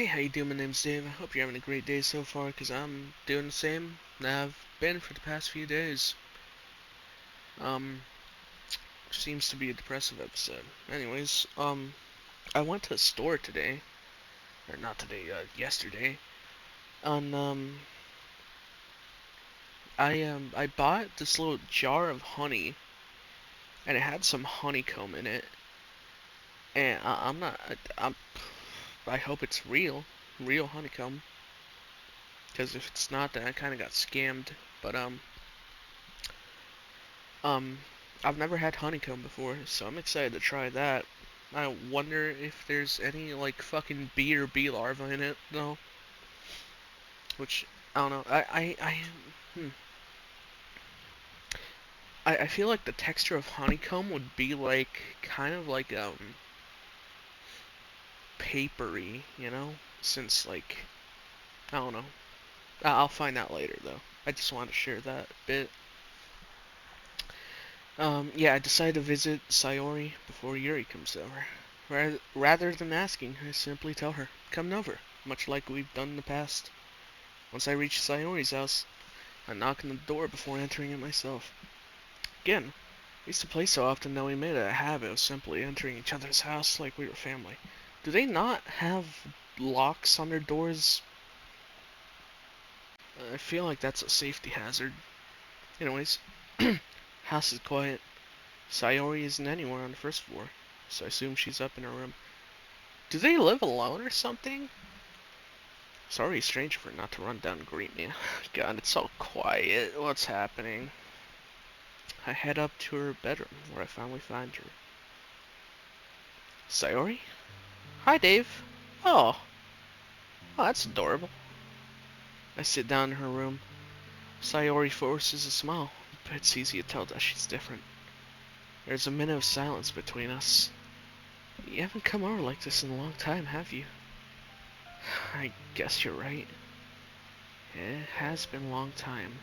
Hey, how you doing? My name's Dave. I hope you're having a great day so far, because I'm doing the same that I've been for the past few days. Um, Seems to be a depressive episode. Anyways, I went to the store today, or not today, yesterday, and, I bought this little jar of honey, and it had some honeycomb in it, and I'm not, I hope it's real honeycomb, because if it's not, then I kind of got scammed, but, Um, I've never had honeycomb before, so I'm excited to try that. I wonder if there's any like fucking bee or bee larva in it though. Which I don't know. Hmm. I feel like the texture of honeycomb would be like kind of like papery, Since like I don't know. I'll find out later though. I just wanted to share that bit. Yeah, I decided to visit Sayori before Yuri comes over. Rather than asking, I simply tell her, come over, much like we've done in the past. Once I reach Sayori's house, I knock on the door before entering it myself. Again, we used to play so often that we made it a habit of simply entering each other's house like we were family. Do they not have locks on their doors? I feel like that's a safety hazard. Anyways, house is quiet. Sayori isn't anywhere on the first floor, so I assume she's up in her room. Do they live alone or something? Sorry, stranger, for not to run down and greet me. God, it's so quiet. What's happening? I head up to her bedroom, where I finally find her. Sayori? Hi, Dave. Oh, that's adorable. I sit down in her room. Sayori forces a smile, but it's easy to tell that she's different. There's a minute of silence between us. You haven't come over like this in a long time, have you? I guess you're right. It has been a long time.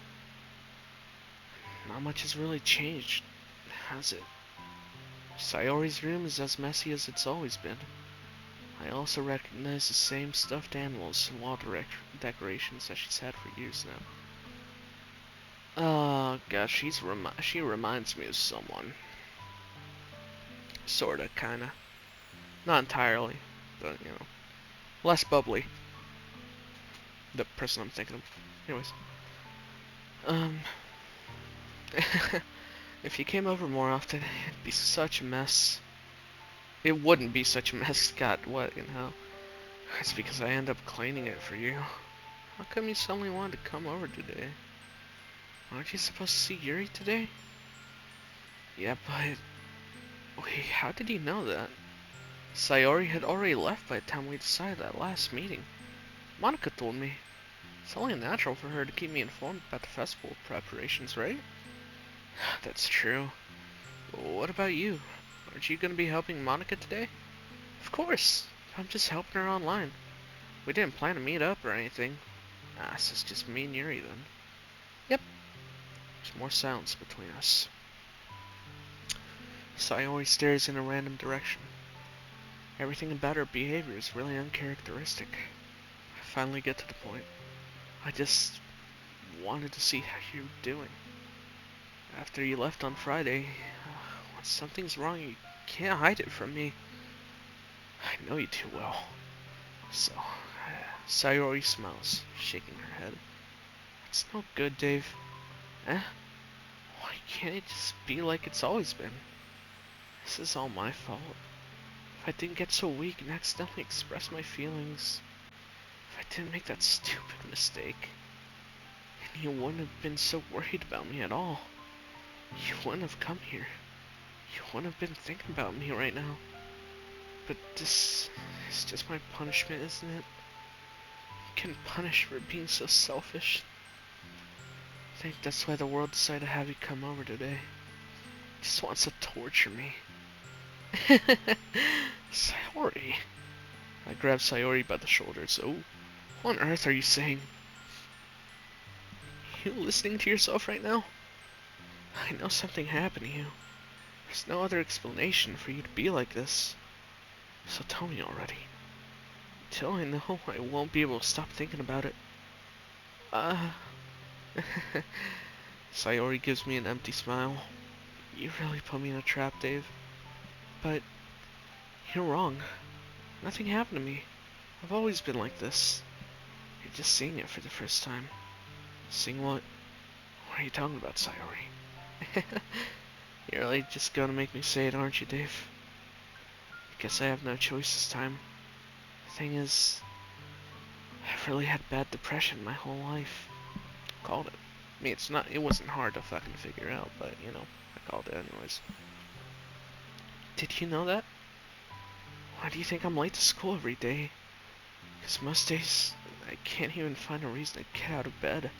Not much has really changed, has it? Sayori's room is as messy as it's always been. I also recognize the same stuffed animals and wall decorations that she's had for years now. Oh gosh, she reminds me of someone. Sorta, kinda. Not entirely, but less bubbly. The person I'm thinking of. Anyways, um, if you came over more often, it'd be such a mess. It wouldn't be such a mess, Scott. What in hell? It's because I end up cleaning it for you. How come you suddenly wanted to come over today? Aren't you supposed to see Yuri today? Yeah, but... Wait, how did you know that? Sayori had already left by the time we decided that last meeting. Monica told me. It's only natural for her to keep me informed about the festival preparations, right? That's true. What about you? Aren't you going to be helping Monica today? Of course. I'm just helping her online. We didn't plan to meet up or anything. So it's just me and Yuri then. Yep. There's more silence between us. Sayori stares in a random direction. Everything about her behavior is really uncharacteristic. I finally get to the point. I just wanted to see how you're doing. After you left on Friday, when something's wrong, you can't hide it from me. I know you too well. So, Sayori smiles, shaking her head. It's no good, Dave. Eh? Why can't it just be like it's always been? This is all my fault. If I didn't get so weak and accidentally express my feelings, if I didn't make that stupid mistake, and you wouldn't have been so worried about me at all. You wouldn't have come here. You wouldn't have been thinking about me right now. But this is just my punishment, isn't it? I'm getting punished for being so selfish. I think that's why the world decided to have you come over today. It just wants to torture me. Sayori. I grab Sayori by the shoulders. Oh, what on earth are you saying? You listening to yourself right now? I know something happened to you. There's no other explanation for you to be like this. So tell me already. Till I know, I won't be able to stop thinking about it. Uh... Sayori gives me an empty smile. You really put me in a trap, Dave. But you're wrong. Nothing happened to me. I've always been like this. You're just seeing it for the first time. Seeing what? What are you talking about, Sayori? You're really just gonna make me say it, aren't you, Dave? Guess I have no choice this time. The thing is, I've really had bad depression my whole life. Called it. I mean, it wasn't hard to fucking figure out, but, you know, I called it anyways. Did you know that? Why do you think I'm late to school every day? Because most days, I can't even find a reason to get out of bed.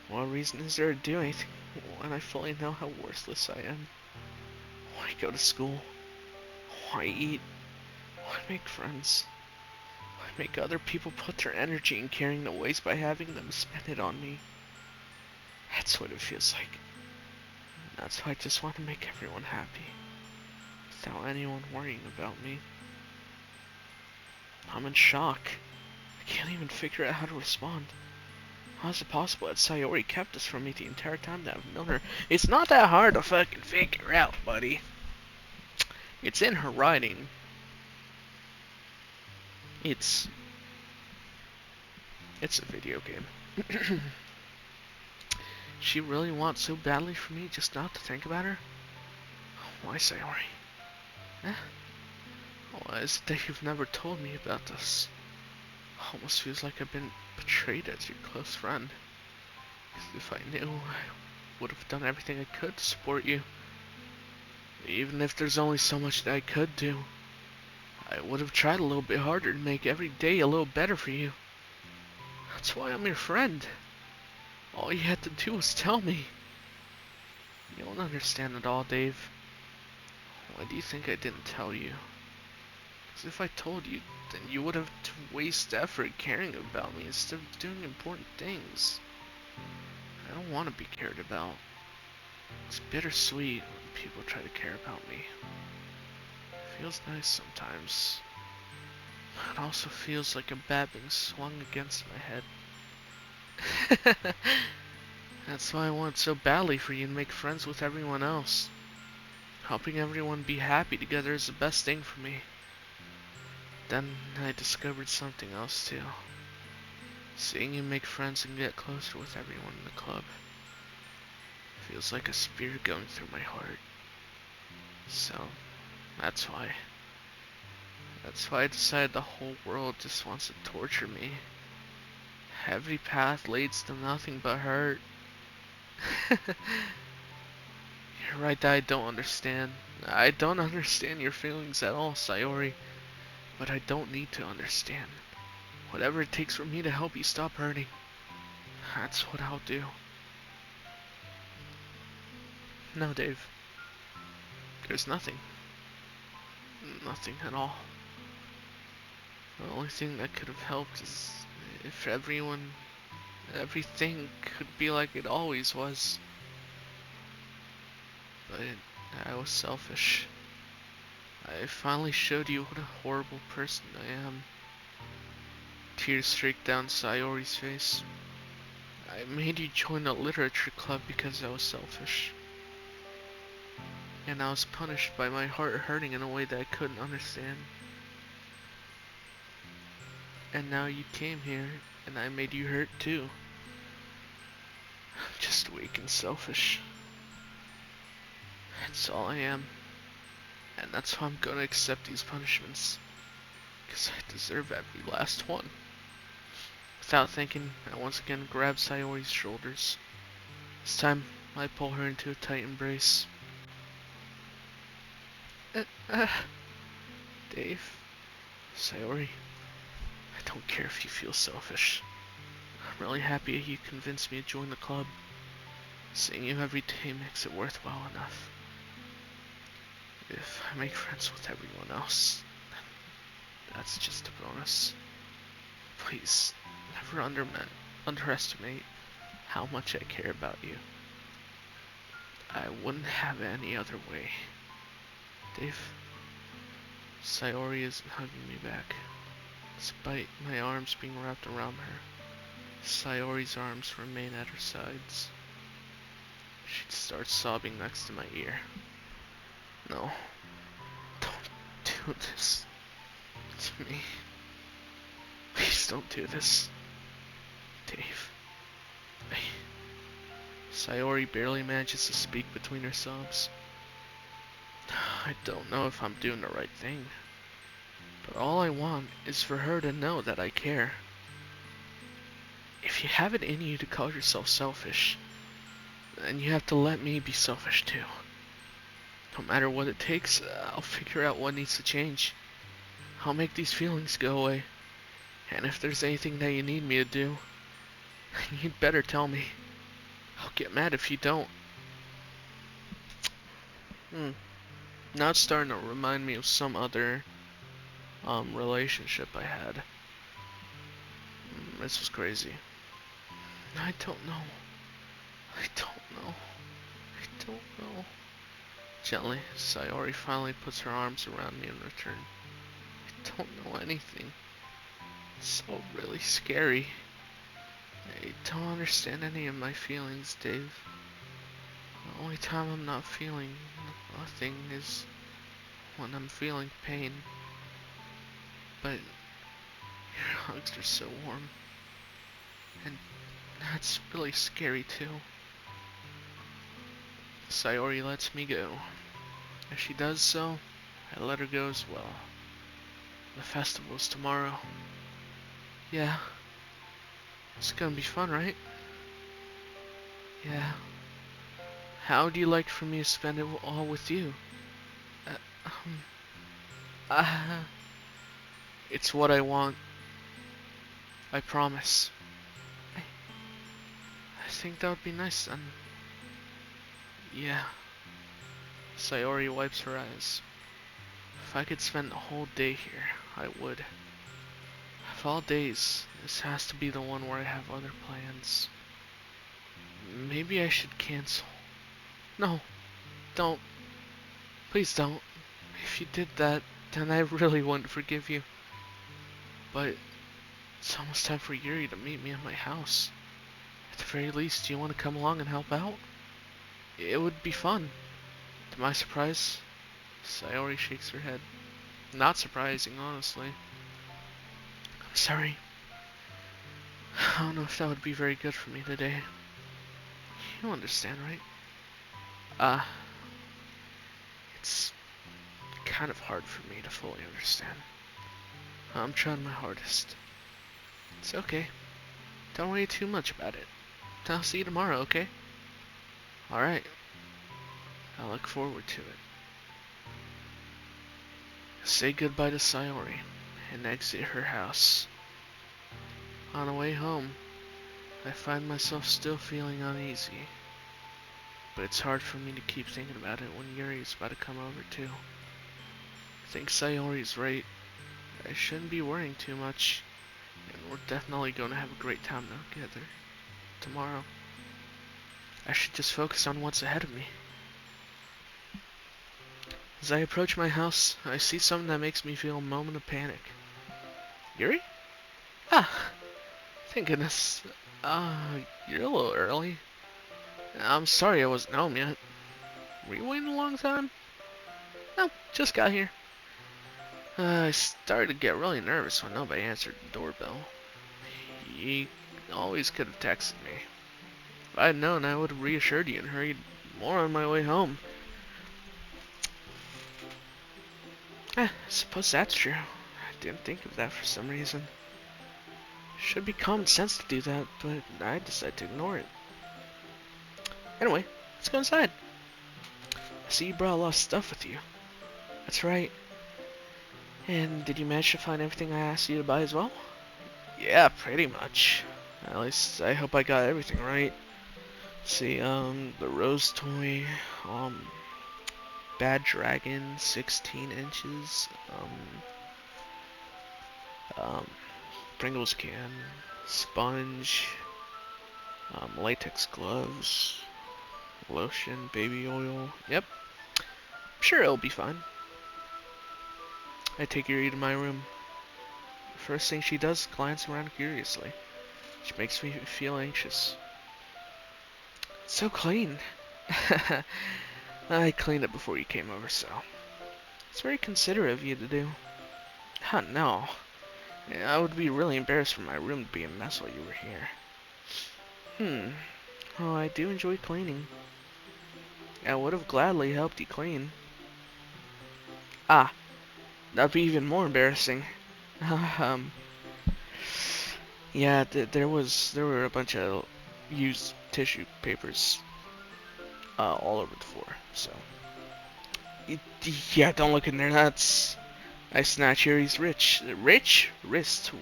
What reason is there to do anything when I fully know how worthless I am? Why go to school? Why eat? Why make friends? Why make other people put their energy in carrying the waste by having them spend it on me? That's what it feels like. That's why I just want to make everyone happy, without anyone worrying about me. I'm in shock. I can't even figure out how to respond. How is it possible that Sayori kept this from me the entire time that I've known her? It's not that hard to fucking figure out, buddy. It's in her writing. It's a video game. She really wants so badly for me just not to think about her? Why, Sayori? Eh? Why is it that you've never told me about this? Almost feels like I've been betrayed as your close friend. 'Cause if I knew, I would have done everything I could to support you. Even if there's only so much that I could do. I would have tried a little bit harder to make every day a little better for you. That's why I'm your friend. All you had to do was tell me. You don't understand at all, Dave. Why do you think I didn't tell you? Because if I told you, then you would have to waste effort caring about me instead of doing important things. I don't want to be cared about. It's bittersweet when people try to care about me. It feels nice sometimes. It also feels like a bat being swung against my head. That's why I want so badly for you to make friends with everyone else. Helping everyone be happy together is the best thing for me. Then I discovered something else too. Seeing you make friends and get closer with everyone in the club feels like a spear going through my heart. So, that's why. That's why I decided the whole world just wants to torture me. Every path leads to nothing but hurt. You're right that I don't understand. I don't understand your feelings at all, Sayori. But I don't need to understand. Whatever it takes for me to help you stop hurting, that's what I'll do. No, Dave. There's nothing. Nothing at all. The only thing that could have helped is if everything could be like it always was. But I was selfish. I finally showed you what a horrible person I am. Tears streaked down Sayori's face. I made you join a literature club because I was selfish. And I was punished by my heart hurting in a way that I couldn't understand. And now you came here, and I made you hurt too. I'm just weak and selfish. That's all I am. And that's why I'm gonna accept these punishments. Because I deserve every last one. Without thinking, I once again grab Sayori's shoulders. This time, I pull her into a tight embrace. Dave, Sayori, I don't care if you feel selfish. I'm really happy you convinced me to join the club. Seeing you every day makes it worthwhile enough. If I make friends with everyone else, then that's just a bonus. Please, never underestimate how much I care about you. I wouldn't have it any other way. Dave, Sayori isn't hugging me back. Despite my arms being wrapped around her, Sayori's arms remain at her sides. She starts sobbing next to my ear. No, don't do this to me. Please don't do this, Dave. Sayori barely manages to speak between her sobs. I don't know if I'm doing the right thing, but all I want is for her to know that I care. If you have it in you to call yourself selfish, then you have to let me be selfish too. No matter what it takes, I'll figure out what needs to change. I'll make these feelings go away. And if there's anything that you need me to do, you'd better tell me. I'll get mad if you don't. Now it's starting to remind me of some other relationship I had. This was crazy. I don't know. I don't know. I don't know. Gently, Sayori finally puts her arms around me in return. I don't know anything. It's so really scary. I don't understand any of my feelings, Dave. The only time I'm not feeling nothing is when I'm feeling pain. But your hugs are so warm. And that's really scary too. Sayori lets me go. As she does so, I let her go as well. The festival's tomorrow. Yeah. It's gonna be fun, right? Yeah. How would you like for me to spend it all with you? Uh, um, uh, it's what I want. I promise. I think that would be nice then. Yeah. Sayori wipes her eyes. If I could spend the whole day here, I would. Of all days, this has to be the one where I have other plans. Maybe I should cancel. No, don't. Please don't. If you did that, then I really wouldn't forgive you. But it's almost time for Yuri to meet me at my house. At the very least, do you want to come along and help out? It would be fun. To my surprise, Sayori shakes her head. Not surprising, honestly. I'm sorry. I don't know if that would be very good for me today. You understand, right? It's kind of hard for me to fully understand. I'm trying my hardest. It's okay. Don't worry too much about it. I'll see you tomorrow, okay? Alright. I look forward to it. Say goodbye to Sayori and exit her house. On the way home, I find myself still feeling uneasy. But it's hard for me to keep thinking about it when Yuri is about to come over too. I think Sayori's right. I shouldn't be worrying too much. And we're definitely going to have a great time together tomorrow. I should just focus on what's ahead of me. As I approach my house, I see something that makes me feel a moment of panic. Yuri? Ah, thank goodness. You're a little early. I'm sorry I wasn't home yet. Were you waiting a long time? No, just got here. I started to get really nervous when nobody answered the doorbell. You always could have texted me. If I had known, I would have reassured you and hurried more on my way home. I suppose that's true. I didn't think of that for some reason. Should be common sense to do that, but I decided to ignore it. Anyway, let's go inside. I see you brought a lot of stuff with you. That's right. And did you manage to find everything I asked you to buy as well? Yeah, pretty much. At least I hope I got everything right. See, the rose toy, Bad Dragon, 16 inches, Pringles can, sponge, latex gloves, lotion, baby oil. Yep, I'm sure it'll be fine. I take Yuri to my room. First thing she does is glance around curiously, which makes me feel anxious. It's so clean. I cleaned it before you came over, so it's very considerate of you to do. Huh, no. I would be really embarrassed for my room to be a mess while you were here. Oh, I do enjoy cleaning. I would have gladly helped you clean. Ah, that'd be even more embarrassing. um, yeah, there were a bunch of used tissue papers all over the floor. So, yeah, don't look in there. I snatched Yuri's wrist,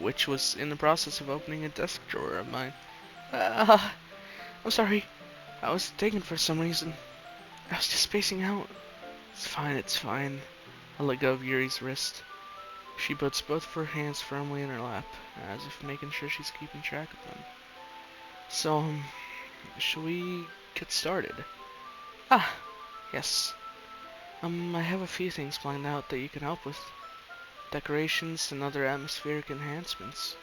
which was in the process of opening a desk drawer of mine. I'm sorry. I was taken for some reason. I was just spacing out. It's fine. I let go of Yuri's wrist. She puts both of her hands firmly in her lap, as if making sure she's keeping track of them. So, shall we get started? Ah, yes. I have a few things planned out that you can help with. Decorations and other atmospheric enhancements.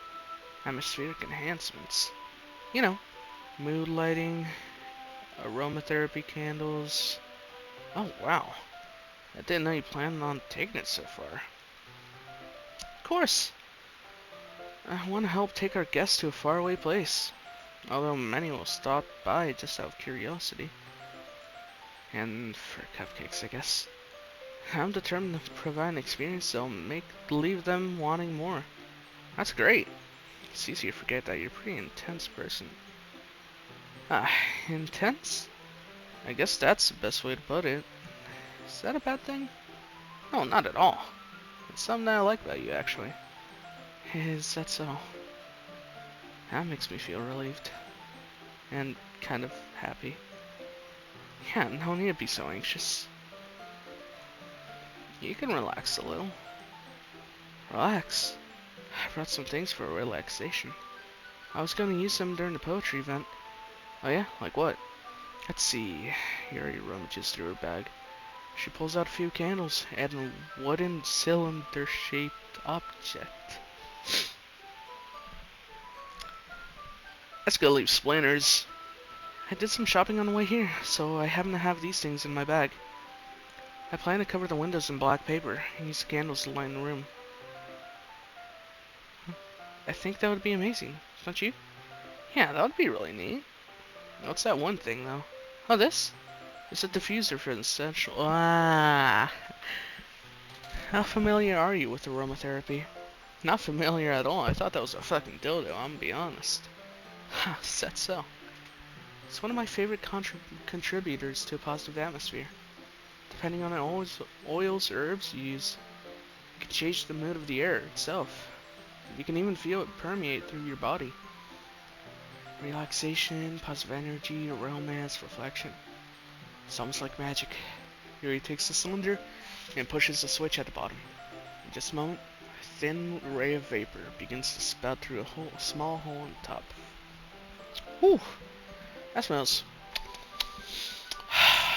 Atmospheric enhancements? You know, mood lighting, aromatherapy candles. Oh, wow. I didn't know you planned on taking it so far. Of course. I want to help take our guests to a faraway place. Although many will stop by just out of curiosity. And for cupcakes, I guess. I'm determined to provide an experience that'll leave them wanting more. That's great. It's easy to forget that you're a pretty intense person. Ah, intense? I guess that's the best way to put it. Is that a bad thing? No, not at all. It's something that I like about you, actually. Is that so? That makes me feel relieved. And kind of happy. Yeah, no need to be so anxious. You can relax a little. Relax? I brought some things for relaxation. I was going to use them during the poetry event. Oh yeah? Like what? Let's see. Yuri rummages through her bag. She pulls out a few candles and a wooden cylinder-shaped object. That's gonna leave splinters. I did some shopping on the way here, so I happen to have these things in my bag. I plan to cover the windows in black paper and use the candles to light the room. I think that would be amazing, don't you? Yeah, that would be really neat. What's that one thing, though? Oh, this? It's a diffuser for the essential. Ah! How familiar are you with aromatherapy? Not familiar at all. I thought that was a fucking dildo, I'm gonna be honest. Ha, said so. It's one of my favorite contributors to a positive atmosphere. Depending on the oils or herbs you use, it can change the mood of the air itself. You can even feel it permeate through your body. Relaxation, positive energy, romance, reflection. It's almost like magic. Yuri takes the cylinder and pushes the switch at the bottom. In just a moment, a thin ray of vapor begins to spout through a small hole on the top. Whew! That smells...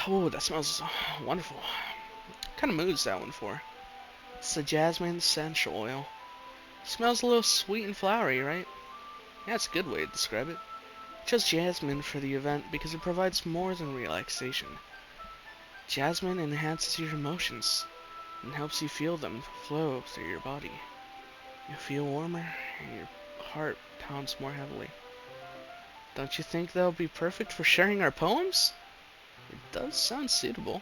Oh, that smells wonderful. What kind of mood is that one for? It's the jasmine essential oil. It smells a little sweet and flowery, right? Yeah, that's a good way to describe it. I chose jasmine for the event because it provides more than relaxation. Jasmine enhances your emotions and helps you feel them flow through your body. You feel warmer and your heart pounds more heavily. Don't you think that would be perfect for sharing our poems? It does sound suitable,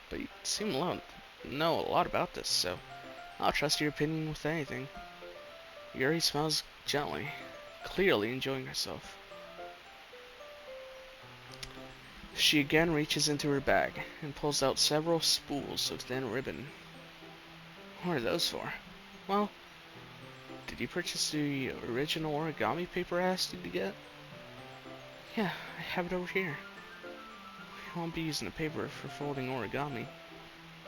but you seem to know a lot about this, so I'll trust your opinion with anything. Yuri smiles gently, clearly enjoying herself. She again reaches into her bag and pulls out several spools of thin ribbon. What are those for? Well, did you purchase the original origami paper I asked you to get? Yeah, I have it over here. We won't be using the paper for folding origami.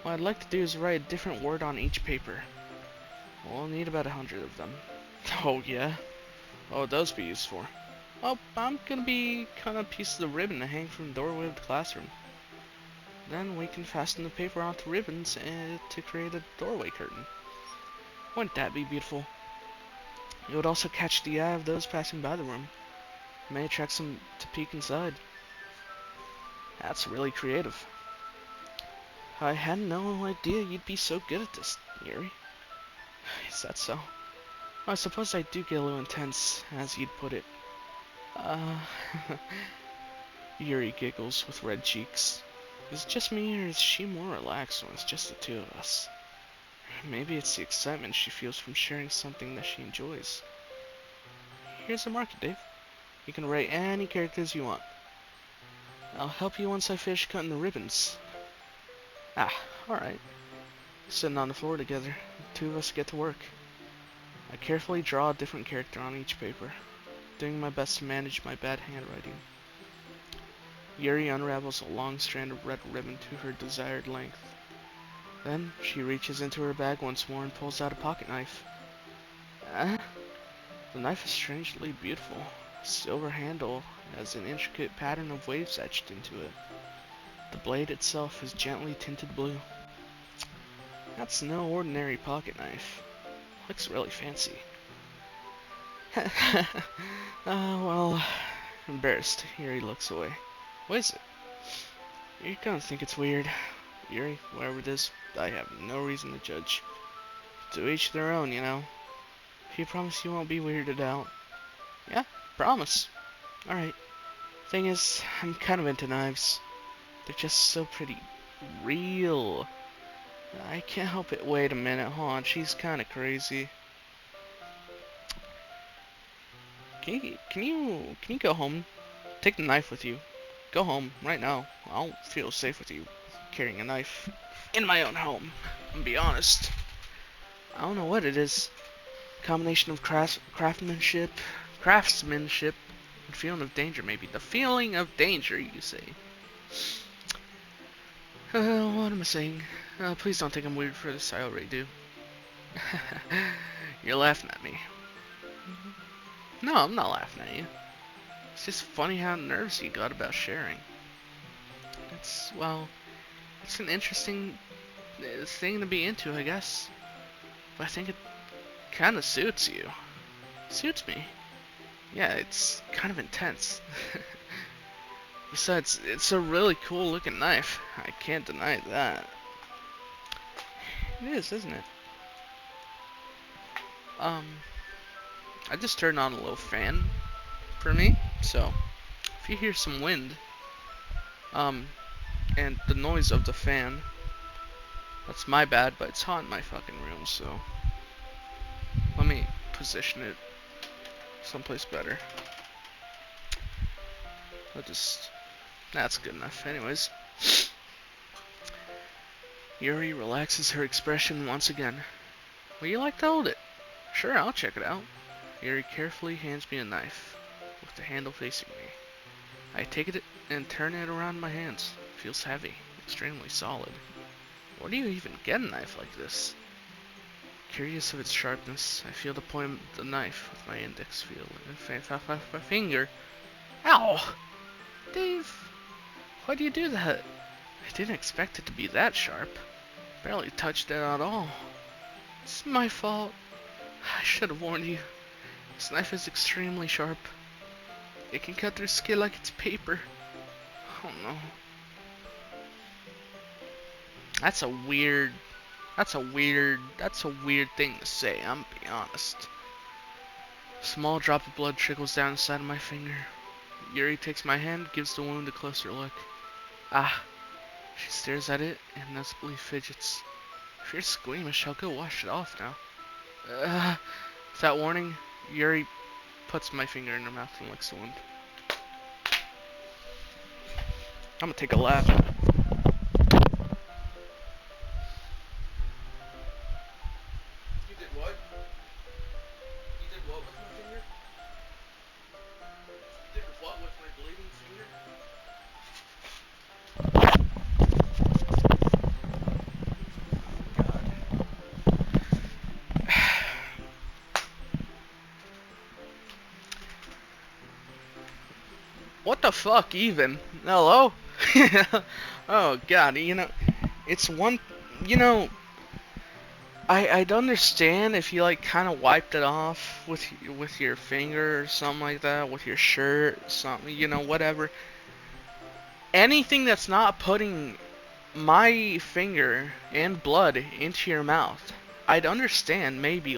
What I'd like to do is write a different word on each paper. We'll need about 100 of them. Oh yeah? What would those be used for? Well, I'm gonna be cutting pieces of ribbon to hang from the doorway of the classroom. Then we can fasten the paper onto ribbons to create a doorway curtain. Wouldn't that be beautiful? It would also catch the eye of those passing by the room. It may attract some to peek inside. That's really creative. I had no idea you'd be so good at this, Yuri. Is that so? I suppose I do get a little intense, as you'd put it. Uh... Yuri giggles with red cheeks. Is it just me, or is she more relaxed when it's just the two of us? Maybe it's the excitement she feels from sharing something that she enjoys. Here's the marker, Dave. You can write any characters you want. I'll help you once I finish cutting the ribbons. Ah, alright. Sitting on the floor together, the two of us get to work. I carefully draw a different character on each paper, doing my best to manage my bad handwriting. Yuri unravels a long strand of red ribbon to her desired length. Then, she reaches into her bag once more and pulls out a pocket knife. The knife is strangely beautiful. Silver handle has an intricate pattern of waves etched into it. The blade itself is gently tinted blue. That's no ordinary pocket knife. Looks really fancy. Well, embarrassed, Yuri looks away. What is it? You're gonna think it's weird. Yuri, whatever it is, I have no reason to judge. To each their own, you know. If you promise you won't be weirded out. Yeah, promise. Alright. Thing is, I'm kind of into knives. They're just so pretty real. I can't help it. Wait a minute, hold on. She's kind of crazy. Can you go home? Take the knife with you. Go home right now. I don't feel safe with you carrying a knife in my own home. And be honest. I don't know what it is. Combination of craftsmanship, and feeling of danger, maybe. The feeling of danger, you say. What am I saying? Please don't think I'm weird for this. I already do. You're laughing at me. No, I'm not laughing at you. It's just funny how nervous you got about sharing. It's an interesting thing to be into, I guess. But I think it kind of suits you. Suits me. Yeah, it's kind of intense. Besides, it's a really cool looking knife. I can't deny that. It is, isn't it? I just turned on a little fan for me, so if you hear some wind, and the noise of the fan, that's my bad, but it's hot in my fucking room, so let me position it someplace better. That's good enough. Anyways, Yuri relaxes her expression once again. Would you like to hold it? Sure, I'll check it out. Yuri carefully hands me a knife, with the handle facing me. I take it and turn it around in my hands. It feels heavy, extremely solid. Where do you even get a knife like this? Curious of its sharpness, I feel the point of the knife with my index finger. Ow! Dave, why do you do that? I didn't expect it to be that sharp. Barely touched it at all. It's my fault. I should have warned you. This knife is extremely sharp. It can cut through skin like it's paper. Oh no. That's a weird thing to say, I'm being honest. A small drop of blood trickles down the side of my finger. Yuri takes my hand, gives the wound a closer look. Ah. She stares at it and noticeably fidgets. If you're squeamish, I'll go wash it off now. Without warning, Yuri puts my finger in her mouth and licks the wound. I'm gonna take a laugh. You did what? You did what with my finger? You did what with my bleeding finger? What the fuck even? Hello? Oh god, it's one, I'd understand if you like kind of wiped it off with your finger or something like that, with your shirt, something, you know, whatever. Anything that's not putting my finger and blood into your mouth, I'd understand maybe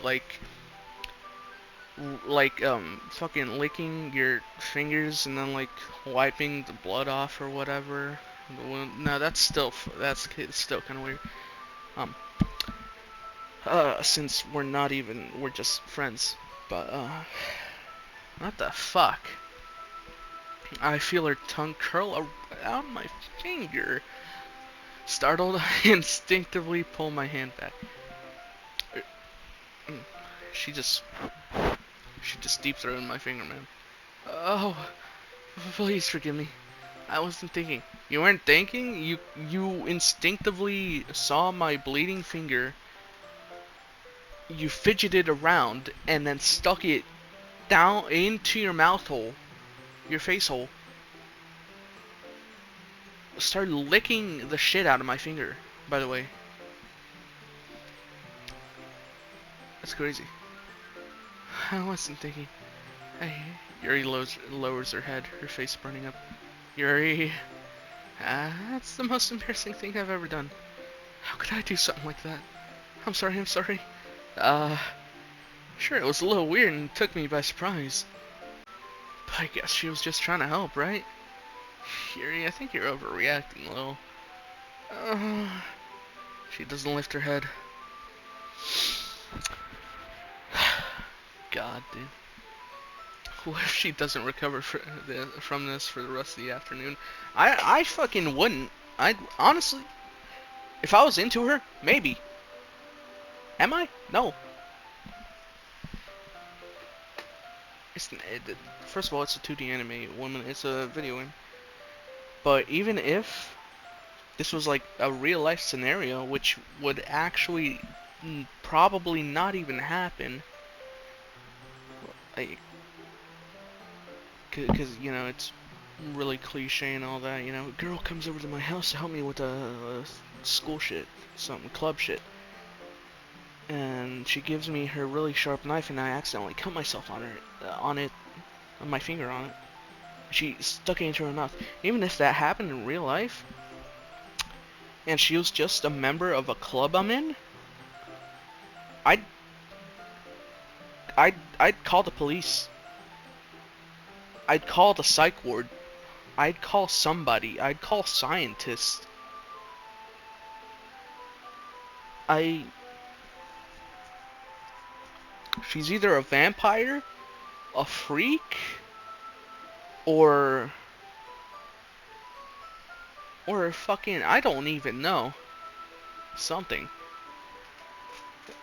fucking licking your fingers and then like wiping the blood off or whatever. No, that's still kind of weird. Um, since we're just friends. But what the fuck? I feel her tongue curl around my finger. Startled, I instinctively pull my hand back. Mm, She just, she just deep throated my finger, man. Oh, please forgive me. I wasn't thinking. You weren't thinking? You instinctively saw my bleeding finger. You fidgeted around and then stuck it down into your mouth hole, your face hole. Started licking the shit out of my finger, by the way. That's crazy. I wasn't thinking. Hey, Yuri lowers her head, her face burning up. Yuri, that's the most embarrassing thing I've ever done. How could I do something like that? I'm sorry, I'm sorry. Uh, sure, it was a little weird and took me by surprise. But I guess she was just trying to help, right? Yuri, I think you're overreacting a little. Uh, she doesn't lift her head. God, dude. What if she doesn't recover from this for the rest of the afternoon? I fucking wouldn't. I'd honestly, if I was into her, maybe. Am I? No. First of all, it's a 2D anime. Woman, it's a video game. But even if this was like a real life scenario, which would actually probably not even happen, like, because you know it's really cliche and all that. You know, a girl comes over to my house to help me with school shit, something club shit, and she gives me her really sharp knife, and I accidentally cut myself on my finger on it. She stuck it into her mouth. Even if that happened in real life, and she was just a member of a club I'm in, I'd I'd call the police. I'd call the psych ward. I'd call somebody. I'd call scientists. I She's either a vampire, a freak, or fucking I don't even know. Something.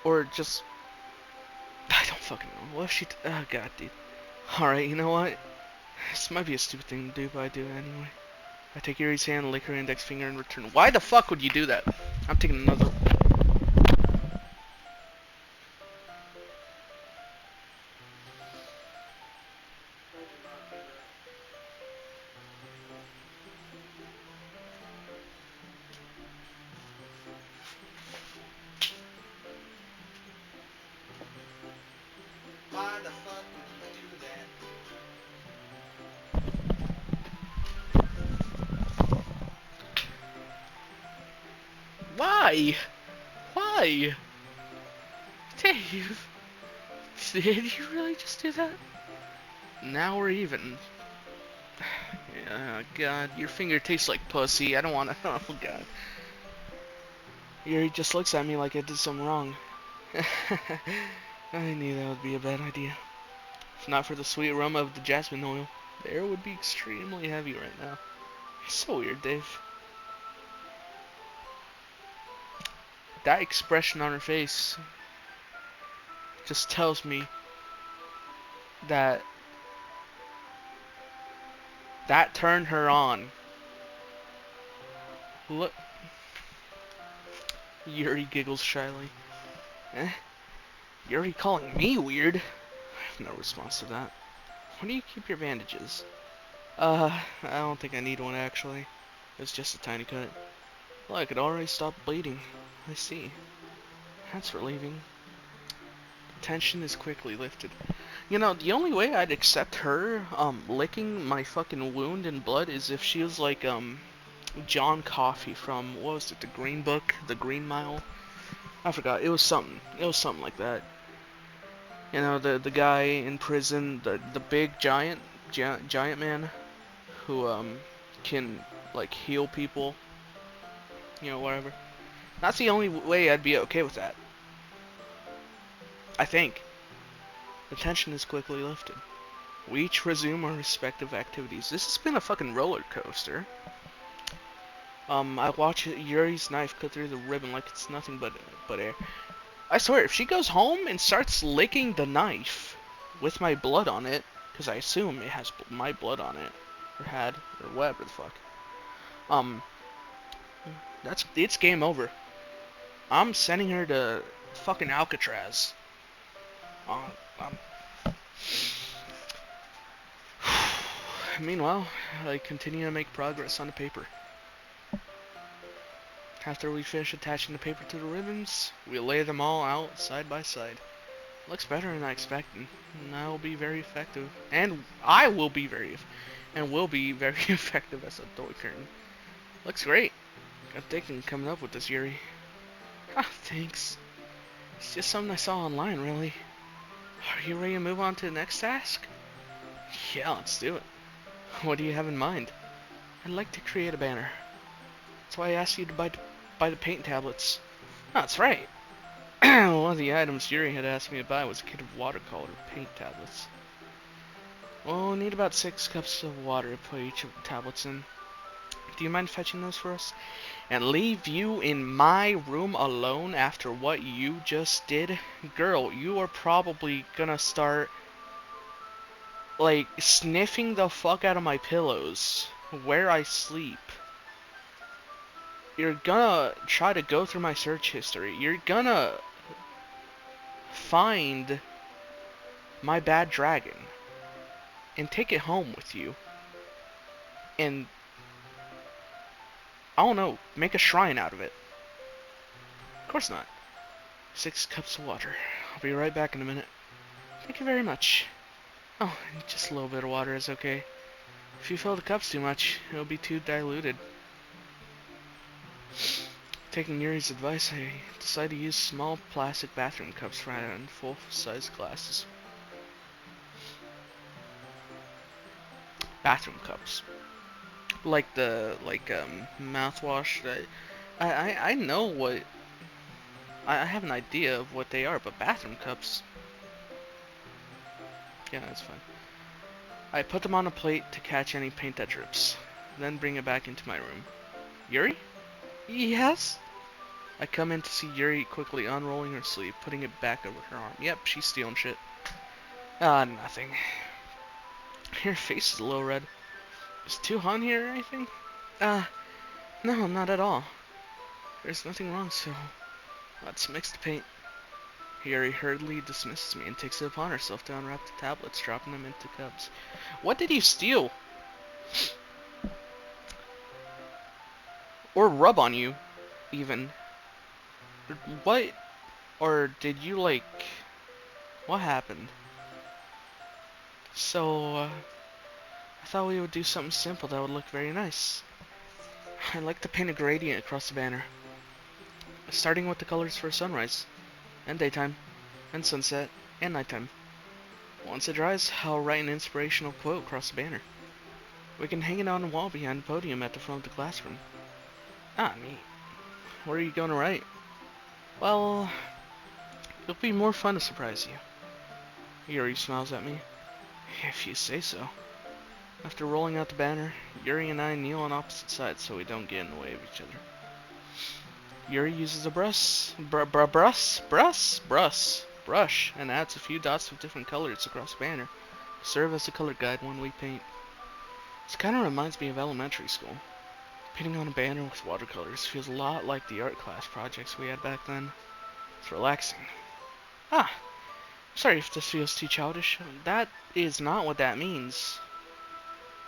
Or just I don't fucking know. What if she oh god, dude. Alright, you know what? This might be a stupid thing to do, but I do it anyway. I take Yuri's hand, lick her index finger, and return. Why the fuck would you do that? I'm taking another. Why the fuck would you do that? Why? Why? Dave, did you really just do that? Now we're even. Oh god, your finger tastes like pussy. I don't wanna. Oh god. Yuri just looks at me like I did something wrong. I knew that would be a bad idea. If not for the sweet aroma of the jasmine oil, the air would be extremely heavy right now. You're so weird, Dave. That expression on her face just tells me that that turned her on. Look. Yuri giggles shyly. Eh? Yuri calling me weird? I have no response to that. Where do you keep your bandages? I don't think I need one actually. It's just a tiny cut. Well, I could already stop bleeding. I see. That's relieving. Tension is quickly lifted. You know, the only way I'd accept her, licking my fucking wound and blood is if she was like, John Coffey from, what was it, the Green Book? The Green Mile? I forgot. It was something. It was something like that. You know, the guy in prison, the big giant man who, can, like, heal people. You know, whatever. That's the only way I'd be okay with that. I think. The tension is quickly lifted. We each resume our respective activities. This has been a fucking roller coaster. I watch Yuri's knife cut through the ribbon like it's nothing but air. I swear, if she goes home and starts licking the knife with my blood on it, because I assume it has my blood on it, or had, or whatever the fuck, it's game over. I'm sending her to fucking Alcatraz. Um, Meanwhile, I continue to make progress on the paper. After we finish attaching the paper to the ribbons, we lay them all out side by side. Looks better than I expected, and I will be very effective. And I will be very, and will be very effective as a toy curtain. Looks great. I'm thinking coming up with this, Yuri. Ah, thanks. It's just something I saw online, really. Are you ready to move on to the next task? Yeah, let's do it. What do you have in mind? I'd like to create a banner. That's why I asked you to buy the paint tablets. Oh, that's right. One of the items Yuri had asked me to buy was a kit of watercolor paint tablets. Well, we'll need about 6 cups of water to put each of the tablets in. Do you mind fetching those for us? And leave you in my room alone after what you just did? Girl, you are probably gonna start, like, sniffing the fuck out of my pillows where I sleep. You're gonna try to go through my search history. You're gonna find my bad dragon and take it home with you. And, I don't know, make a shrine out of it. Of course not. 6 cups of water. I'll be right back in a minute. Thank you very much. Oh, just a little bit of water is okay. If you fill the cups too much, it'll be too diluted. Taking Yuri's advice, I decided to use small plastic bathroom cups rather than full-size glasses. Bathroom cups. Like mouthwash. I know what... I have an idea of what they are, but bathroom cups... Yeah, that's fine. I put them on a plate to catch any paint that drips, then bring it back into my room. Yuri? Yes? I come in to see Yuri quickly unrolling her sleeve, putting it back over her arm. Yep, she's stealing shit. Nothing. Your face is a little red. Is it too hot in here or anything? No, not at all. There's nothing wrong, so let's mix the paint. Yuri hurriedly dismisses me and takes it upon herself to unwrap the tablets, dropping them into cups. What did you steal? Or rub on you, even. What? Or did you, like... What happened? So, I thought we would do something simple that would look very nice. I'd like to paint a gradient across the banner. Starting with the colors for sunrise, and daytime, and sunset, and nighttime. Once it dries, I'll write an inspirational quote across the banner. We can hang it on the wall behind the podium at the front of the classroom. Ah, neat. What are you going to write? Well, it'll be more fun to surprise you. Yuri smiles at me. If you say so. After rolling out the banner, Yuri and I kneel on opposite sides so we don't get in the way of each other. Yuri uses a brush, and adds a few dots of different colors across the banner to serve as a color guide when we paint. This kind of reminds me of elementary school. Painting on a banner with watercolors feels a lot like the art class projects we had back then. It's relaxing. Ah, sorry if this feels too childish. That is not what that means.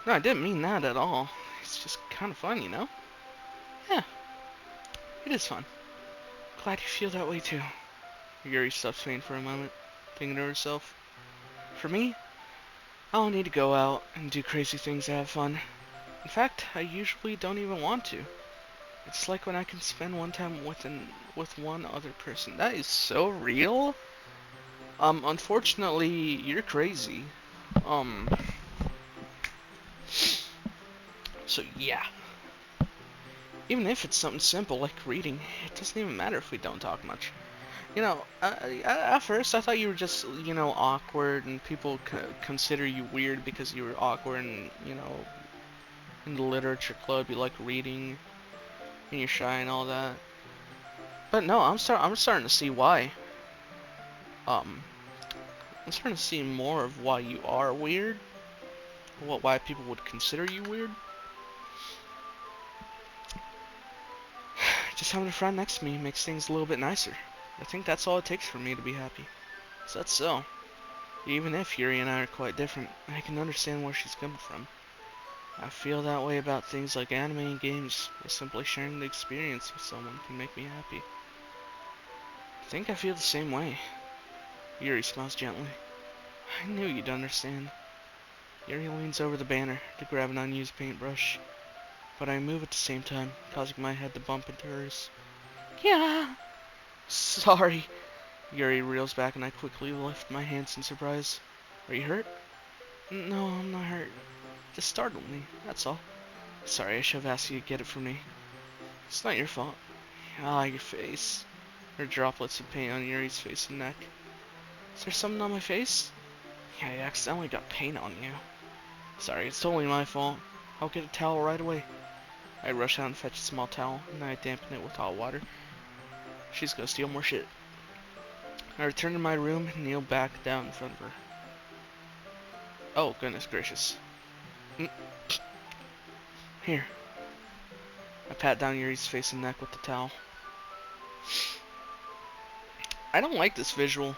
No, I didn't mean that at all. It's just kind of fun, Yeah, it is fun. Glad you feel that way too. Yuri stops painting for a moment, thinking to herself. For me, I don't need to go out and do crazy things to have fun. In fact, I usually don't even want to. It's like when I can spend one time with one other person. That is so real. Unfortunately, you're crazy. Um, so yeah. Even if it's something simple like reading, it doesn't even matter if we don't talk much. You know, at first I thought you were just, awkward and people consider you weird because you were awkward and, in the literature club you like reading and you're shy and all that. But no, I'm starting to see why. Um, I'm starting to see more of why you are weird. Why people would consider you weird. Just having a friend next to me makes things a little bit nicer. I think that's all it takes for me to be happy. So that's so. Even if Yuri and I are quite different, I can understand where she's coming from. I feel that way about things like anime and games, where simply sharing the experience with someone can make me happy. I think I feel the same way. Yuri smiles gently. I knew you'd understand. Yuri leans over the banner to grab an unused paintbrush, but I move at the same time, causing my head to bump into hers. Yeah. Sorry. Yuri reels back and I quickly lift my hands in surprise. Are you hurt? No, I'm not hurt. Just startled me, that's all. Sorry, I should have asked you to get it for me. It's not your fault. Ah, your face. Her droplets of paint on Yuri's face and neck. Is there something on my face? Yeah, I accidentally got paint on you. Sorry, it's totally my fault. I'll get a towel right away. I rush out and fetch a small towel, and I dampen it with hot water. She's gonna steal more shit. I return to my room and kneel back down in front of her. Oh, goodness gracious. Here. I pat down Yuri's face and neck with the towel. I don't like this visual.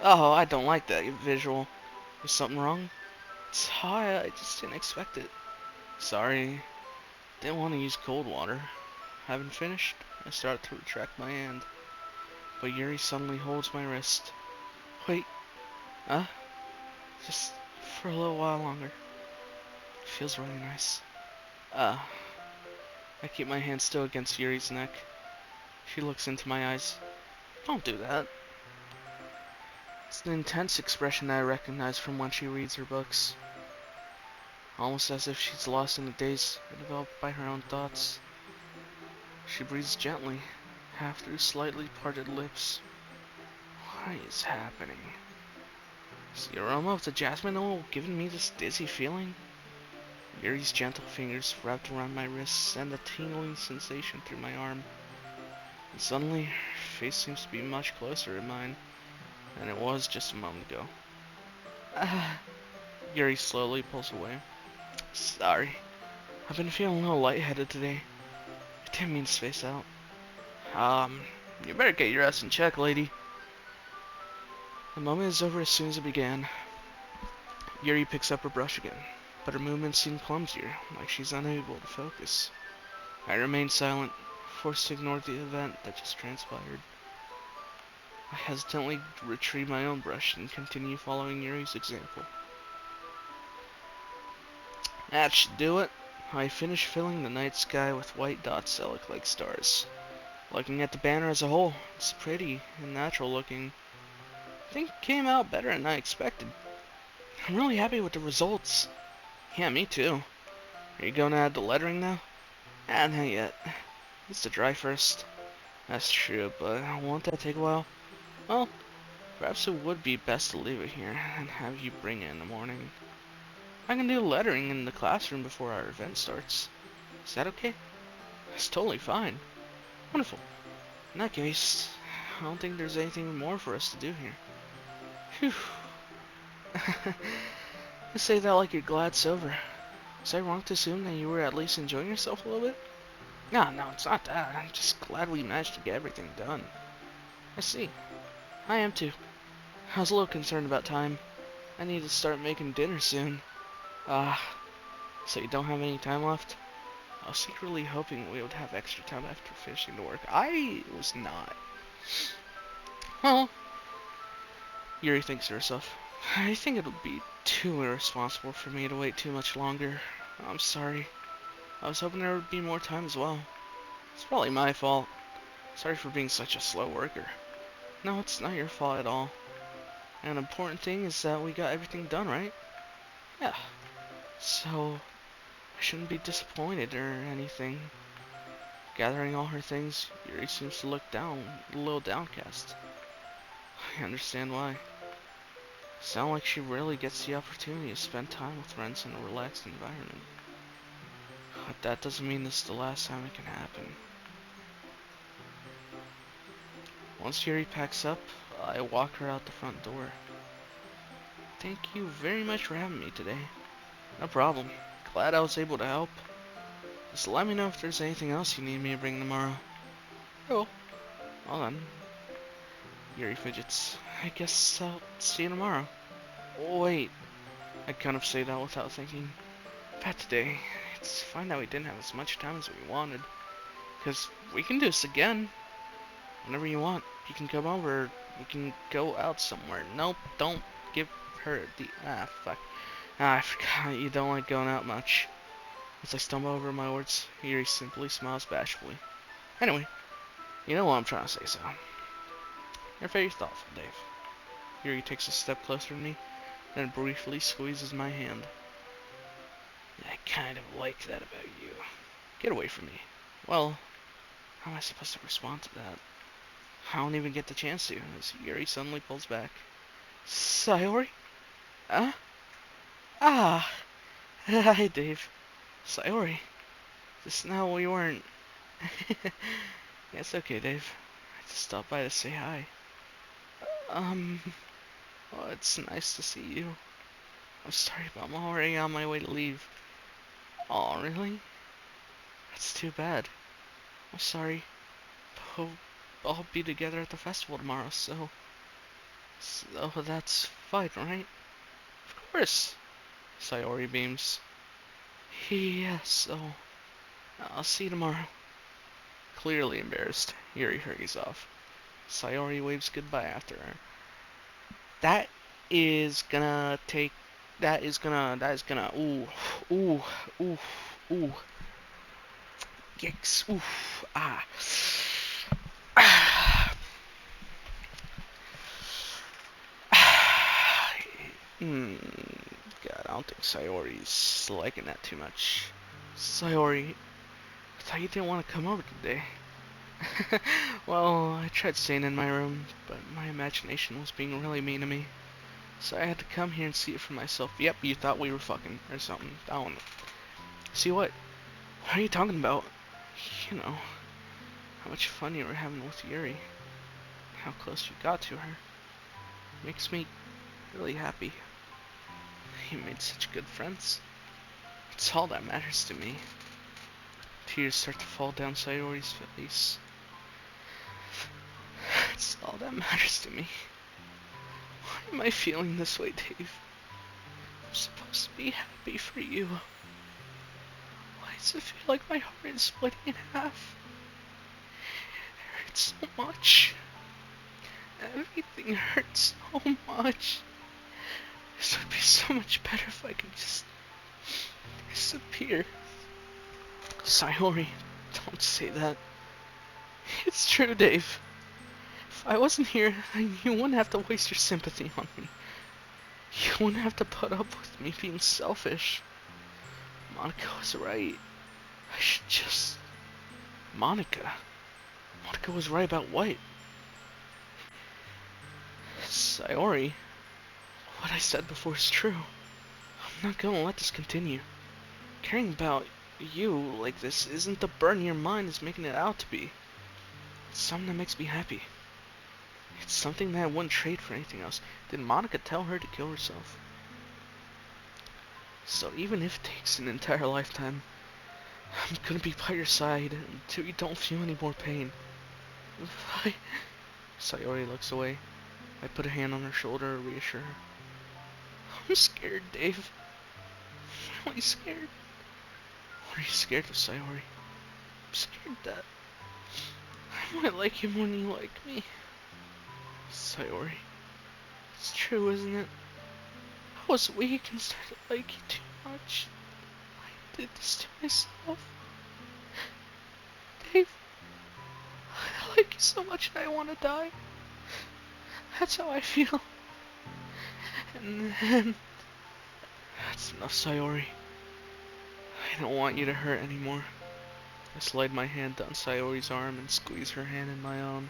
Oh, I don't like that visual. Is something wrong? It's hot, I just didn't expect it. Sorry. Didn't want to use cold water. Haven't finished? I start to retract my hand. But Yuri suddenly holds my wrist. Wait. Huh? Just for a little while longer. It feels really nice. I keep my hand still against Yuri's neck. She looks into my eyes. Don't do that. It's an intense expression that I recognize from when she reads her books. Almost as if she's lost in a daze enveloped by her own thoughts. She breathes gently, half through slightly parted lips. What is happening? Is the aroma of the jasmine oil giving me this dizzy feeling? Yuri's gentle fingers wrapped around my wrists send a tingling sensation through my arm. And suddenly, her face seems to be much closer to mine than it was just a moment ago. Yuri slowly pulls away. Sorry. I've been feeling a little lightheaded today. I didn't mean to space out. You better get your ass in check, lady. The moment is over as soon as it began. Yuri picks up her brush again, but her movements seem clumsier, like she's unable to focus. I remain silent, forced to ignore the event that just transpired. I hesitantly retrieve my own brush and continue following Yuri's example. That should do it. I finish filling the night sky with white dots that look like stars. Looking at the banner as a whole, it's pretty and natural looking. I think it came out better than I expected. I'm really happy with the results. Yeah, me too. Are you going to add the lettering now? Ah, not yet. Needs to dry first. That's true, but won't that take a while? Well, perhaps it would be best to leave it here and have you bring it in the morning. I can do lettering in the classroom before our event starts. Is that okay? That's totally fine. Wonderful. In that case, I don't think there's anything more for us to do here. Phew. You say that like you're glad it's over. Was I wrong to assume that you were at least enjoying yourself a little bit? No, it's not that. I'm just glad we managed to get everything done. I see. I am too. I was a little concerned about time. I need to start making dinner soon. So you don't have any time left? I was secretly hoping we would have extra time after finishing the work. I was not. Well, Yuri thinks to herself, I think it would be too irresponsible for me to wait too much longer. I'm sorry. I was hoping there would be more time as well. It's probably my fault. Sorry for being such a slow worker. No, it's not your fault at all. An important thing is that we got everything done, right? Yeah. So, I shouldn't be disappointed or anything. Gathering all her things, Yuri seems to look a little downcast. I understand why. Sound like she rarely gets the opportunity to spend time with friends in a relaxed environment. But that doesn't mean this is the last time it can happen. Once Yuri packs up, I walk her out the front door. Thank you very much for having me today. No problem. Glad I was able to help. Just let me know if there's anything else you need me to bring tomorrow. Oh, well then. Yuri fidgets. I guess I'll see you tomorrow. Oh, wait. I kind of say that without thinking. Bad today. It's fine that we didn't have as much time as we wanted. Because we can do this again. Whenever you want. You can come over. We can go out somewhere. Nope, don't give her the... Ah, fuck. Ah, I forgot you don't like going out much. As I stumble over my words, Yuri simply smiles bashfully. Anyway, you know what I'm trying to say, so. You're very thoughtful, Dave. Yuri takes a step closer to me, then briefly squeezes my hand. I kind of like that about you. Get away from me. Well, how am I supposed to respond to that? I don't even get the chance to, as Yuri suddenly pulls back. Sayori? Huh? Ah! Hi, Dave. Sayori. Just now we weren't... Yeah, it's okay, Dave. I just stopped by to say hi. Um... Well, it's nice to see you. I'm sorry, but I'm already on my way to leave. Oh, really? That's too bad. I'm sorry. But we'll all be together at the festival tomorrow, so that's fine, right? Of course. Sayori beams. Yeah, so I'll see you tomorrow. Clearly embarrassed, Yuri hurries off. Sayori waves goodbye after her. That is gonna take. Ooh, ooh, ooh, ooh. Yikes. Ooh, ah. Hmm. God, I don't think Sayori's liking that too much. Sayori, I thought you didn't want to come over today. Well, I tried staying in my room, but my imagination was being really mean to me. So I had to come here and see it for myself. Yep, you thought we were fucking or something. I don't know. See what? What are you talking about? You know, how much fun you were having with Yuri. How close you got to her. Makes me really happy. You made such good friends. It's all that matters to me. Tears start to fall down Sayori's face. It's all that matters to me. Why am I feeling this way, Dave? I'm supposed to be happy for you. Why does it feel like my heart is splitting in half? It hurts so much. Everything hurts so much. This would be so much better if I could just disappear. Sayori, don't say that. It's true, Dave. If I wasn't here, you wouldn't have to waste your sympathy on me. You wouldn't have to put up with me being selfish. Monica was right. I should just... Monica? Monica was right about what? Sayori, what I said before is true. I'm not gonna let this continue. Caring about you like this isn't the burden your mind is making it out to be. It's something that makes me happy. It's something that I wouldn't trade for anything else. Did Monica tell her to kill herself? So even if it takes an entire lifetime, I'm gonna be by your side until you don't feel any more pain. Sayori looks away. I put a hand on her shoulder to reassure her. I'm scared, Dave. I'm really scared. What are you scared of, Sayori? I'm scared that I might like you more than you like me. Sayori. It's true, isn't it? I was weak and started liking you too much. I did this to myself. Dave, I like you so much and I want to die. That's how I feel. And then... That's enough, Sayori. I don't want you to hurt anymore. I slide my hand down Sayori's arm and squeeze her hand in my own.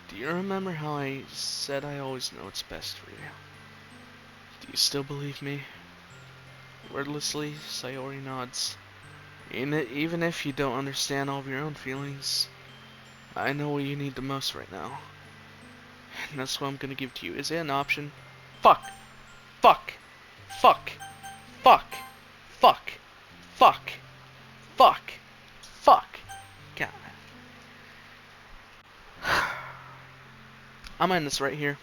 Do you remember how I said I always know what's best for you? Do you still believe me? Wordlessly, Sayori nods. Even if you don't understand all of your own feelings, I know what you need the most right now. And that's what I'm gonna give to you. Is it an option? Fuck! Fuck! Fuck! Fuck! Fuck! Fuck! Fuck! Fuck! God. I'm gonna end this right here.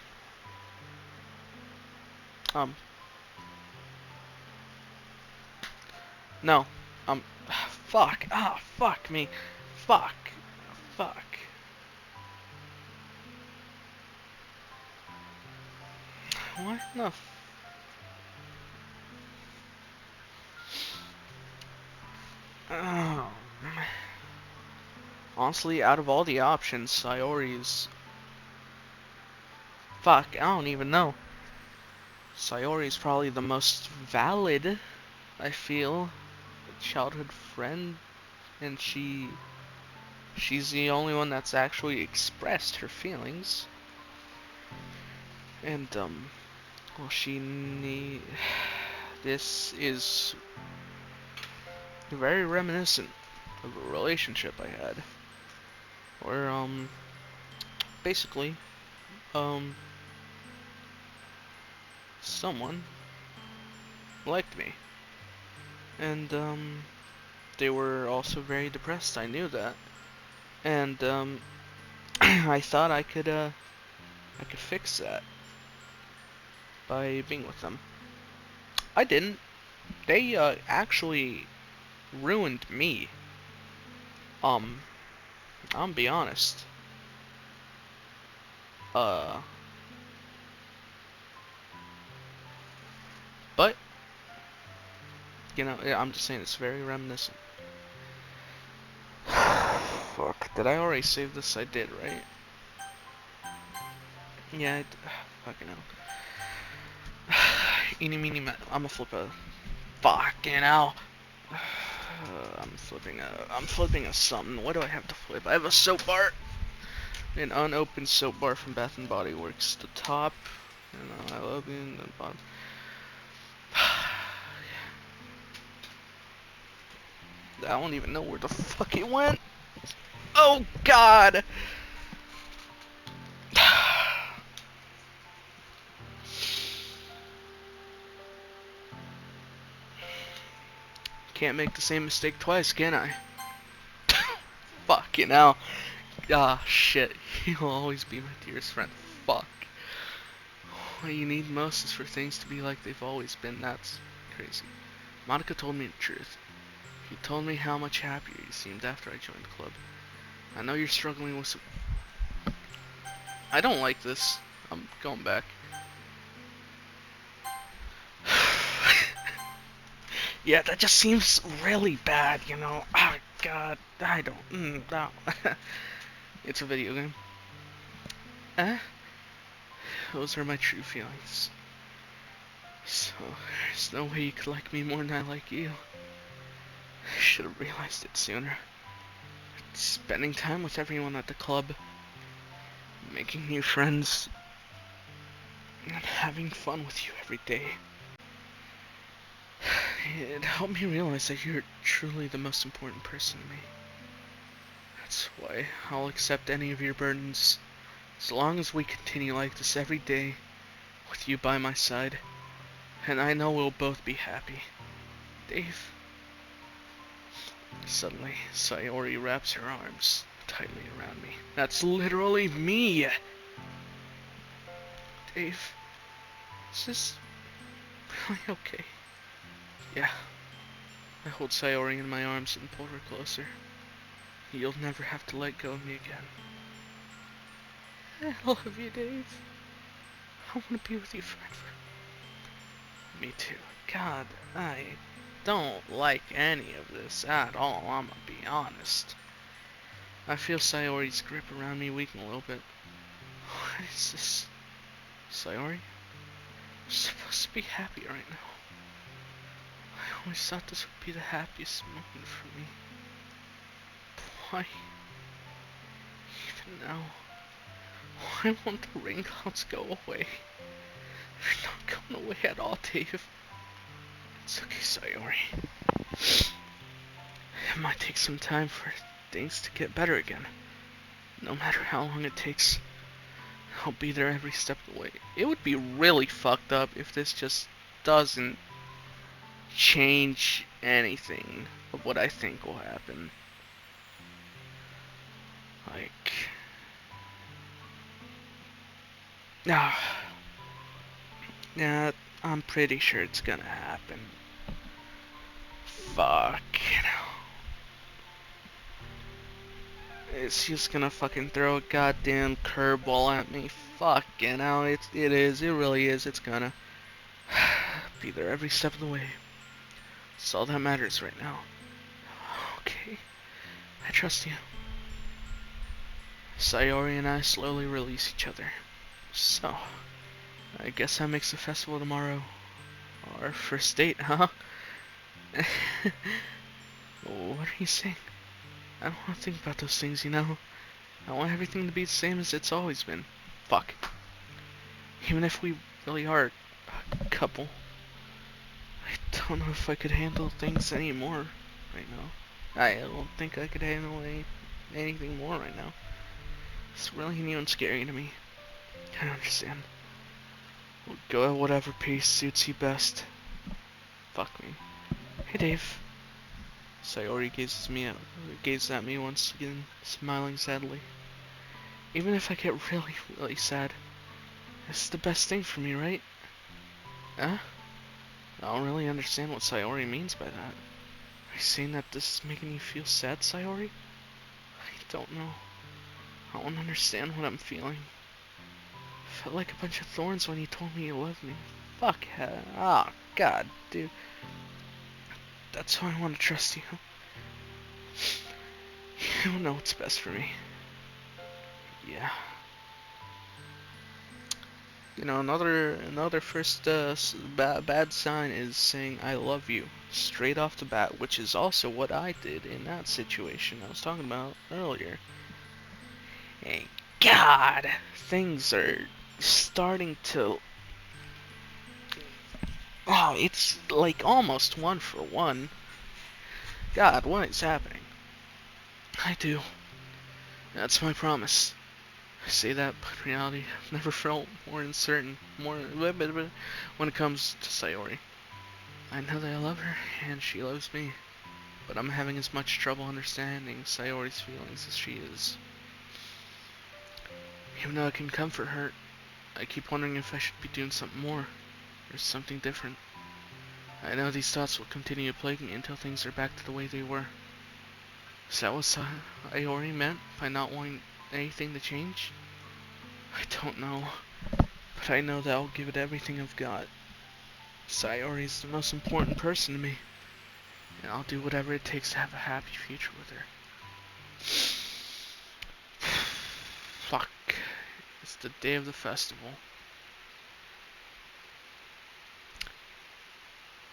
No. Fuck. Ah, fuck me. Fuck. Fuck. What? No. Oh. Honestly, out of all the options, Sayori's... Fuck, I don't even know. Sayori's probably the most valid, I feel, childhood friend, and she's the only one that's actually expressed her feelings. And, well, this is very reminiscent of a relationship I had, where, basically, someone liked me. And, they were also very depressed, I knew that. And, I thought I could fix that by being with them. I didn't. They, actually ruined me. I'll be honest. But, you know, I'm just saying it's very reminiscent. Fuck, did I already save this? I did, right? Yeah, fucking hell. Eeny, meeny, I'ma flip a... Fucking hell. I'm flipping a something. What do I have to flip? I have a soap bar. An unopened soap bar from Bath and Body Works. The top, you know, I love you, and the bottom. I don't even know where the fuck it went. Oh God! Can't make the same mistake twice, can I? Fucking hell. Ah, shit. You'll always be my dearest friend. Fuck. What you need most is for things to be like they've always been. That's crazy. Monica told me the truth. He told me how much happier you seemed after I joined the club. I know you're struggling with some... I don't like this. I'm going back. Yeah, that just seems really bad, you know. Oh, God. I don't... no. It's a video game. Those are my true feelings. So, there's no way you could like me more than I like you. I should have realized it sooner. Spending time with everyone at the club, making new friends, and having fun with you every day. It helped me realize that you're truly the most important person to me. That's why I'll accept any of your burdens, as long as we continue like this every day, with you by my side. And I know we'll both be happy. Dave. Suddenly, Sayori wraps her arms tightly around me. That's literally me! Dave, is this really okay? Yeah. I hold Sayori in my arms and pull her closer. You'll never have to let go of me again. I love you, Dave. I want to be with you forever. Me too. God, I don't like any of this at all, I'm gonna be honest. I feel Sayori's grip around me weaken a little bit. What is this? Sayori? I'm supposed to be happy right now. I always thought this would be the happiest moment for me. Why? Even now. Why won't the rain clouds go away? They're not going away at all, Dave. It's okay, Sayori. It might take some time for things to get better again. No matter how long it takes, I'll be there every step of the way. It would be really fucked up if this just doesn't change anything of what I think will happen. Like, yeah, I'm pretty sure it's gonna happen. Fuck, you know. It's just gonna fucking throw a goddamn curveball at me. Fuck, you know, it really is, it's gonna be there every step of the way. It's all that matters right now. Okay, I trust you. Sayori and I slowly release each other. So, I guess that makes the festival tomorrow our first date, huh? What are you saying? I don't want to think about those things, you know? I want everything to be the same as it's always been. Fuck. Even if we really are a couple, I don't know if I could handle things anymore right now. I don't think I could handle anything more right now. It's really new and scary to me. I don't understand. We'll go at whatever pace suits you best. Fuck me. Hey, Dave. Sayori gazes at me once again, smiling sadly. Even if I get really, really sad, it's the best thing for me, right? Huh? I don't really understand what Sayori means by that. Are you saying that this is making you feel sad, Sayori? I don't know. I don't understand what I'm feeling. I felt like a bunch of thorns when you told me you loved me. Fuck. Oh, God, dude. That's why I want to trust you. You know what's best for me. Yeah. You know, another first bad sign is saying I love you straight off the bat, which is also what I did in that situation I was talking about earlier. And God, things are starting to. Oh, it's like almost 1 for 1. God, what is happening? I do. That's my promise. I say that, but in reality, I've never felt more uncertain, when it comes to Sayori. I know that I love her, and she loves me, but I'm having as much trouble understanding Sayori's feelings as she is. Even though I can comfort her, I keep wondering if I should be doing something more, or something different. I know these thoughts will continue to plague me until things are back to the way they were. Is that what Sayori meant by not wanting anything to change? I don't know, but I know that I'll give it everything I've got. Sayori is the most important person to me, and I'll do whatever it takes to have a happy future with her. Fuck. It's the day of the festival.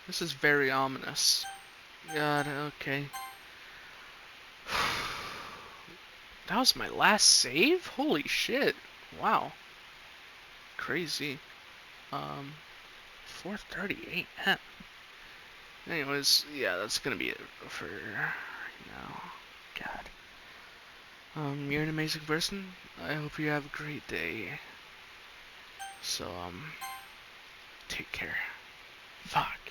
This is very ominous. God, okay. That was my last save? Holy shit. Wow. Crazy. 4:38. Anyways, yeah, that's gonna be it for now. God. You're an amazing person. I hope you have a great day. So, take care. Fuck.